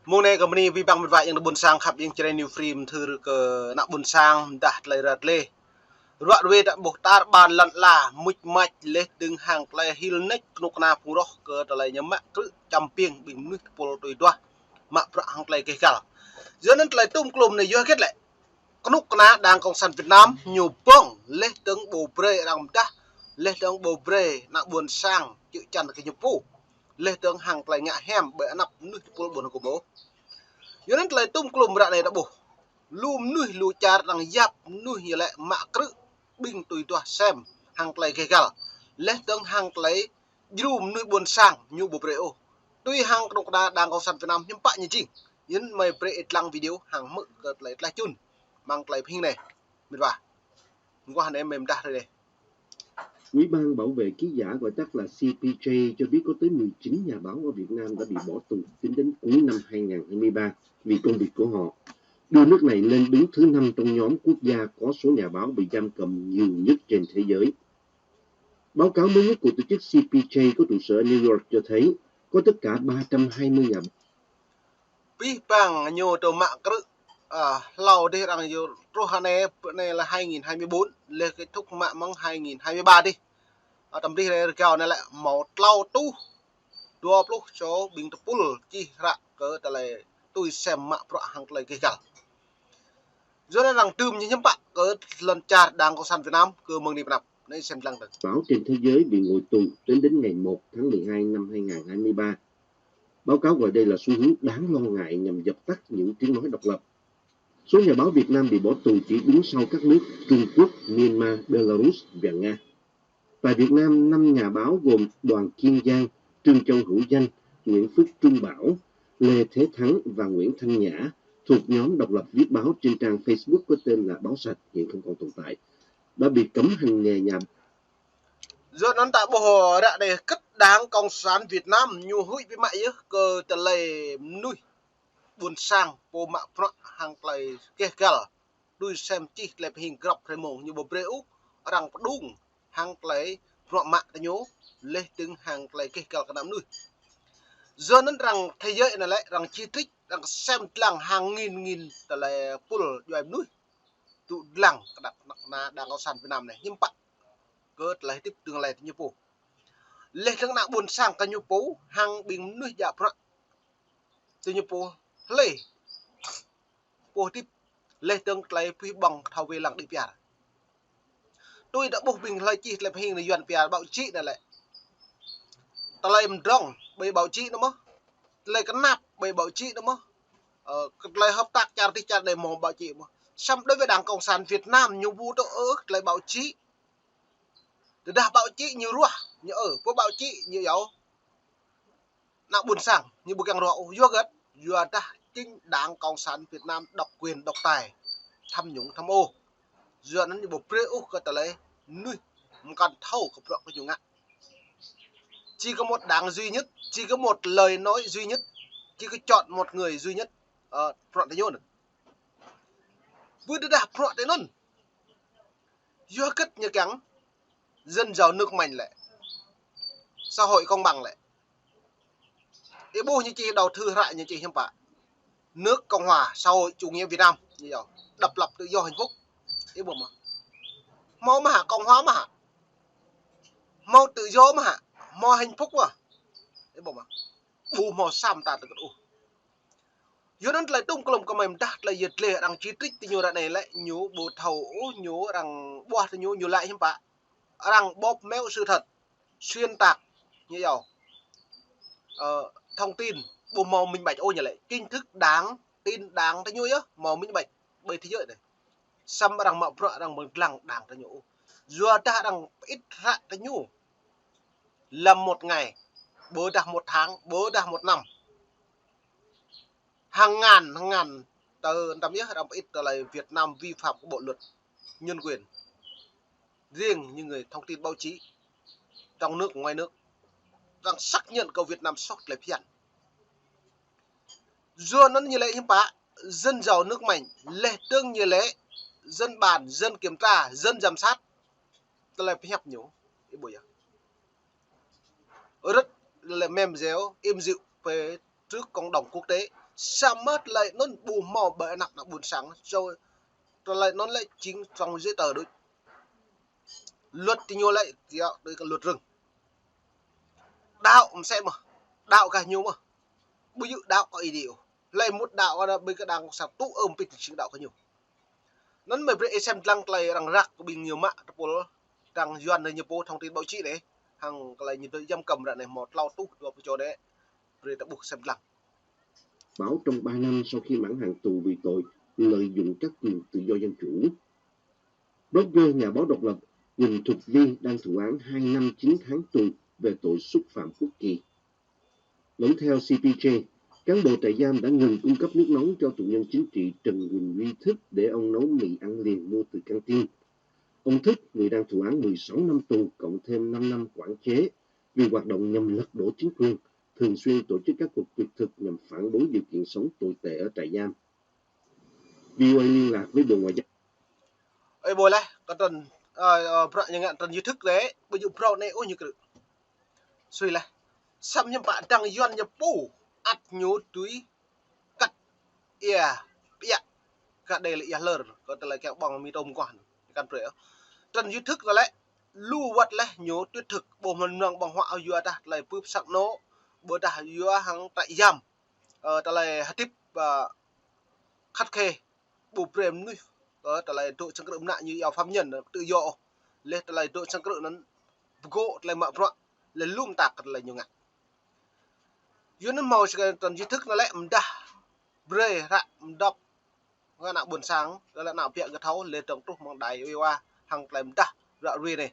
Môn này company vi bằng một vài những buôn sang khắp những chơi new frame thử cái nạp buôn sang đã lấy ra lê ruột về đã buộc ta bàn lặn là mịch mạch lê từng hàng play hill neck nục na puro cái lấy nhắm mắt cứ chăm pieng bình nước polo tuổi đoa mà hàng play cái cả giờ nên lấy tung club này vô kết lại nục na đang cộng sản Việt Nam nhiều bông lê từng bồ bre đang ta lê từng bồ bre nạp buôn sang chữ chăn cái nhập phu lê từng hàng play ngã hem bởi nạp nước polo buồn của bố yo nan tlai tum klum ra ne da bo lum nuih lu char dang yap nuih yele ma kru bing tui tua sem hang tlai ke gal le tang hang tlai jrum nuih bon sang nyu bo preo tui hang krok da dang ko san Vietnam nyam pa nyi jing yin mai pre itlang video hang mu ke tlai tlai chun mang tlai phing này biết ba qua hắn em da rồi đây. Ủy ban bảo vệ ký giả gọi tắt là CPJ cho biết có tới 19 nhà báo ở Việt Nam đã bị bỏ tù tính đến cuối năm 2023 vì công việc của họ, đưa nước này lên đứng thứ 5 trong nhóm quốc gia có số nhà báo bị giam cầm nhiều nhất trên thế giới. Báo cáo mới nhất của tổ chức CPJ có trụ sở ở New York cho thấy có tất cả 320 nhà Pi bang nyo to ma kru lau đi rằng yo rohane này là 2024 lên kết thúc mạng mong 2023 đi tầm đi này cao này lại một lau tu đua lúc cho bình tập pul chi ra cỡ tại lại tôi xem mạng pro hàng lại cái cả do nên rằng tùm như nhóm bạn cỡ lần trà đang có sàn Việt Nam cứ mừng đi nạp nên xem lăng được báo trên thế giới bị ngồi tù đến ngày 1 tháng 12 năm 2023. Báo cáo gọi đây là xu hướng đáng lo ngại nhằm dập tắt những tiếng nói độc lập. Số nhà báo Việt Nam bị bỏ tù chỉ đứng sau các nước Trung Quốc, Myanmar, Belarus và Nga. Tại Việt Nam, 5 nhà báo gồm Đoàn Kiên Giang, Trương Châu Hữu Danh, Nguyễn Phước Trung Bảo, Lê Thế Thắng và Nguyễn Thanh Nhã thuộc nhóm độc lập viết báo trên trang Facebook có tên là Báo Sạch, hiện không còn tồn tại, đã bị cấm hành nghề nhà. do nó tại bộ đã để cất đáng cộng sản Việt Nam nhiều hụi với mại cơ tờ lệ nuôi buồn sang bộ mạng pro hàng lại kê cả đuôi xem chi lại hình grab thêm mồm như bộ breu rằng đúng hàng lại pro mạng ta nhố lên từng hàng lại kê cả năm nuôi giờ nó rằng thế giới này lại rằng chi tiết rằng xem làng hàng nghìn tờ lệ pul do em nuôi tụ làng đặt là đang có sàn Việt Nam này nhưng bạn cơ lại tiếp tương lai như phố lênทั้งnặng buồn sang cả như phố hàng bình nuôi dạ pro từ như phố lê phố tiếp lê tương lại phi bằng thao về làng đi bia tôi đã buộc mình lại chi lại hình này dọn bia bảo trị này lại ta lại em rong bây bảo trị nữa mà lại cái nạp bây bảo trị nữa mà lại hợp tác chặt thì chặt để mò bảo trị mà xong đối với đảng cộng sản Việt Nam nhiều vụ đó lại bảo trị từ đã bảo trị nhiều rùa như ở có bảo trị như yếu nặng buồn sang như bức càng rõ vô gật vừa ta chính đảng cộng sản Việt Nam độc quyền độc tài tham nhũng tham ô dựa nó như bộ preu cái tờ lấy nuôi một con thâu của bộ cái nhung ạ chỉ có một đảng duy nhất chỉ có một lời nói duy nhất chỉ có chọn một người duy nhất front thế nhôn vừa được đạp front thế nhôn vừa cất như cắn dân giàu nước mạnh lại xã hội công bằng lại để bù như chị đầu thư lại như chị hiếm bạ nước Cộng hòa xã hội chủ nghĩa Việt Nam như vậy độc lập tự do hạnh phúc để bù mà mau mà cộng hòa mà mau tự do mà mau hạnh phúc mà để bù mà bù màu sam ta tự đủ do đó lại tung cầm cầm em đặt lại giật lệ rằng chi tiết thì nhiều này lại nhú bù thầu nhú rằng bua thì nhú lại hiếm bạ rằng bóp méo sự thật xuyên tạc như vậy thông tin bộ màu minh bạch ô nhỉ lại tin thức đáng tin đáng thế nhúi á màu minh bạch bởi thế giới này xăm rằng mạo vợ rằng một lằng đảng thế nhũ vừa ta rằng ít ra thế nhũ làm một ngày bố đạt một tháng bố đạt một năm hàng ngàn tờ tầm nhất rằng ít tờ là Việt Nam vi phạm bộ luật nhân quyền riêng như người thông tin báo chí trong nước ngoài nước đang xác nhận cầu Việt Nam sót lại phiền do nó như lệ hiếm bá dân giàu nước mạnh lệ tương như lệ dân bàn dân kiểm tra dân giám sát ta lại phải hẹp nhổ cái buổi rất là mềm dẻo im dịu về trước cộng đồng quốc tế Samat lại nó bù mò bởi nặng là buồn sáng rồi lại nó lại chính trong giấy tờ đối luật thì nhiều lại thì đây là luật rừng đạo sẽ mà đạo cả nhiều mà bây giờ đạo có ý điều lại một đạo là bây giờ đang sắp tụ ôm bị chính đạo có nhiều nó mới bị xem lăng lại rằng rắc bình nhiều mạng đang duyên này nhiều thông tin báo chí đấy hàng lại nhìn thấy giam cầm ra này một lau tụ được cho đấy rồi đã buộc xem lăng Báo trong 3 năm sau khi mãn hạn tù vì tội lợi dụng các quyền tự do dân chủ. Blogger nhà báo độc lập Quỳnh Thục Vi đang thụ án 2 năm 9 tháng tù về tội xúc phạm quốc kỳ. Vẫn theo CPJ, cán bộ trại giam đã ngừng cung cấp nước nóng cho tù nhân chính trị Trần Quỳnh Duy Thức để ông nấu mì ăn liền mua từ căng tin. Ông Thức, người đang thụ án 16 năm tù cộng thêm 5 năm quản chế vì hoạt động nhằm lật đổ chính quyền, thường xuyên tổ chức các cuộc tuyệt thực nhằm phản đối điều kiện sống tồi tệ ở trại giam. VOA liên lạc với Bộ Ngoại giao. Ê bồi lại, cái trần những ngạn trần như thức đấy, bây giờ pro này ôi như cái suy lại, xăm nhầm bạn đang duyên nhập bù, ắt nhố túi cắt, bịa, cả đây là lờ, có thể là kẹo bằng mi tôm quản, căn rễ, trần như thức rồi đấy, lưu vật lấy nhố tuyệt thực, bộ mình năng bằng họa dùa ta, lại bướp sắc nô, bữa ta dùa hàng tại giam, ta lại hạt tiếp khắt khe, bù prem nuôi. Ta lại tội sang cự nạn như phạm nhân tự do lên ta lại tội sang cự nó gỗ lại mở rộng lên lum tạc lại nhiều ngặt dưới nó màu tần trí thức nó lại đa bre ra đọc cái nào buồn sáng đó là nào bịa cái thấu lên trong trúc mang đài uva hàng lại đa ra bre này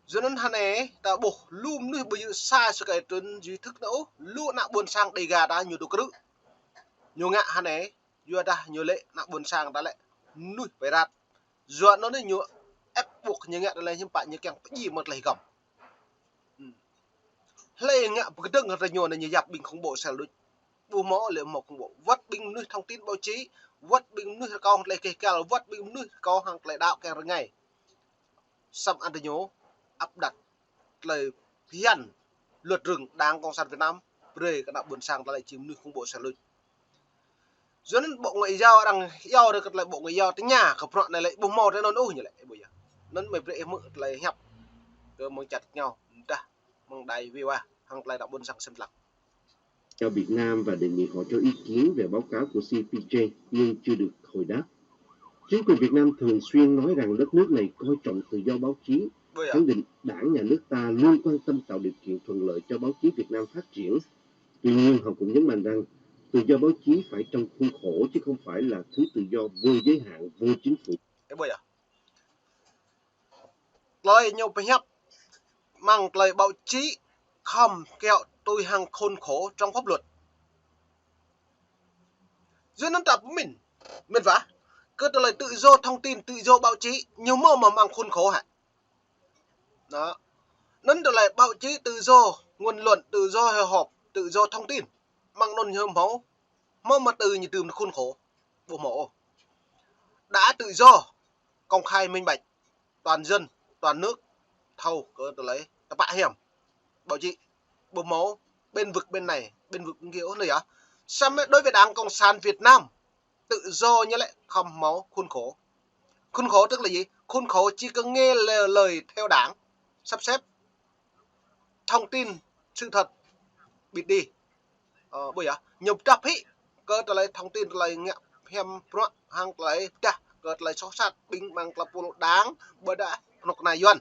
dưới nó hắn này ta bổ lum nuôi bây giờ sai sự cái tần trí thức nữa lu nào buồn sang đầy gà đã nhiều đồ cữ nhiều ngạ hắn này vừa ta nhiều lệ nào buồn sang đã lại nuôi phải rạt dọn nó nhiều ép buộc như ngạ lên nhưng bạn như kèm gì một lấy gầm lấy ngạ cái đừng là nhiều này như giặc bình không bộ sẽ lui bù mỏ liệu một không bộ vắt bình nuôi thông tin báo chí vắt bình nuôi con lại kể cả vắt bình nuôi con hàng lại đạo kèm ngày xăm ăn nhố áp đặt lời hiền luật rừng đang cộng sản Việt Nam về các đạo buồn sang lại chìm nuôi không bộ sẽ lui dưới bộ ngoại giao đang giao được lại bộ ngoại giao tới nhà khập rọn này lại bù mò tới nó ôi như lại bây giờ nó mới dễ mượn lại hẹp rồi mong chặt nhau ta mong đầy view hàng lại đạo buồn sang xem lặng Cho Việt Nam và đề nghị họ cho ý kiến về báo cáo của CPJ nhưng chưa được hồi đáp. Chính quyền Việt Nam thường xuyên nói rằng đất nước này coi trọng tự do báo chí, khẳng định Đảng nhà nước ta luôn quan tâm tạo điều kiện thuận lợi cho báo chí Việt Nam phát triển. Tuy nhiên, họ cũng nhấn mạnh rằng tự do báo chí phải trong khuôn khổ chứ không phải là thứ tự do vô giới hạn, vô chính phủ. Lời nhiều phải hấp mang lời báo chí không kẹo tôi hàng khôn khổ trong pháp luật dưới nó tập mình vả cứ lời tự do thông tin tự do báo chí nhiều mơ mà mang khôn khổ hả đó nấn lại báo chí tự do nguồn luận tự do họp tự do thông tin mang nôn như máu mơ mà từ như từ khôn khổ bộ mộ đã tự do công khai minh bạch toàn dân toàn nước thâu có lấy tập bạ hiểm báo chí bộ máu bên vực bên này bên vực kiểu này á sao đối với Đảng Cộng sản Việt Nam tự do như lại không máu khuôn khổ tức là gì khuôn khổ chỉ cần nghe lời theo Đảng sắp xếp thông tin sự thật bịt đi bây giờ nhập trap hí cơ lại thông tin lại ngạ hem pro hàng lại ta cơ lại sót sát bình bằng là bộ Đảng bởi đã nọc này yuan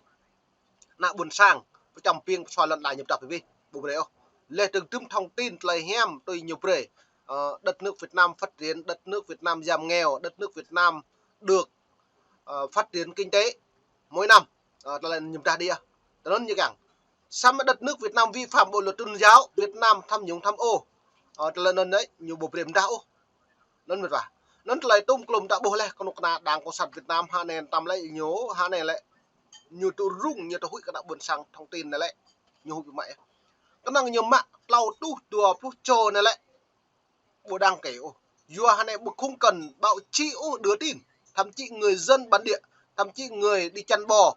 nạ buồn sang trong piên xoay lần lại nhập trap vì bộ đấy không lệ từng tüm thông tin lại hem tôi nhiều bề đất nước Việt Nam phát triển đất nước Việt Nam giảm nghèo đất nước Việt Nam được phát triển kinh tế mỗi năm là nhầm ra đi nó như càng sao mà đất nước Việt Nam vi phạm bộ luật tôn giáo Việt Nam tham nhũng tham ô là đấy nhiều bộ điểm đạo nó mệt vả nó lại tung lùm đạo bộ này còn là Đảng Cộng sản Việt Nam hà nền tầm lại nhớ hà này lại nhiều tụ rung nhiều tụ hụi các đạo buồn sang thông tin này lại nhiều hụi mẹ cái năng nhiều mạng lau tu đùa tu trồ này lại bộ đang kể dù hà này bộ không cần báo chí đưa tin thậm chí người dân bản địa thậm chí người đi chăn bò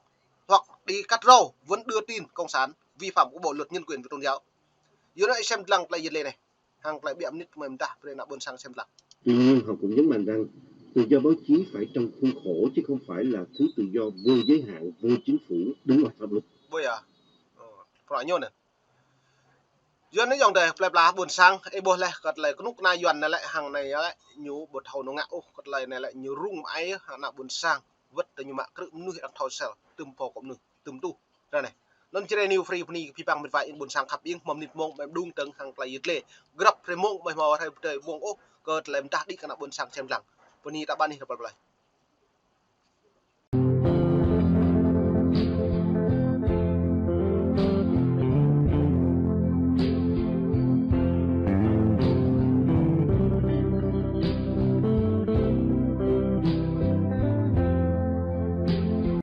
hoặc đi cắt rau vẫn đưa tin cộng sản vi phạm của bộ luật nhân quyền và tôn giáo dưới đây xem lăng lại dịch này hàng lại bị nít mình ta nên là buôn sang xem lặng. Tuy nhiên họ cũng nhấn mạnh rằng tự do báo chí phải trong khuôn khổ chứ không phải là thứ tự do vô giới hạn, vô chính phủ, đứng ngoài pháp luật. Bây giờ phải nhớ nè dân nó dòng đề pleb lá buồn sang e bô lại cật lại cái nút na yuan này lại hàng này lại nhú bột hầu nó ngạo cật lại này lại nhú rung ấy hàng nào buồn sang vất từ như mà cứ nuôi đặc thầu sel tùm phò cũng nương tùm tu ra này non chơi new free pni phi bằng một vài buồn sang khắp yên mầm nịt mông em đung từng hàng lại yết lệ grab free mông bài mò hay trời buông ô cật lại ta đi cái nào buồn sang xem rằng pni ta ban đi hợp lại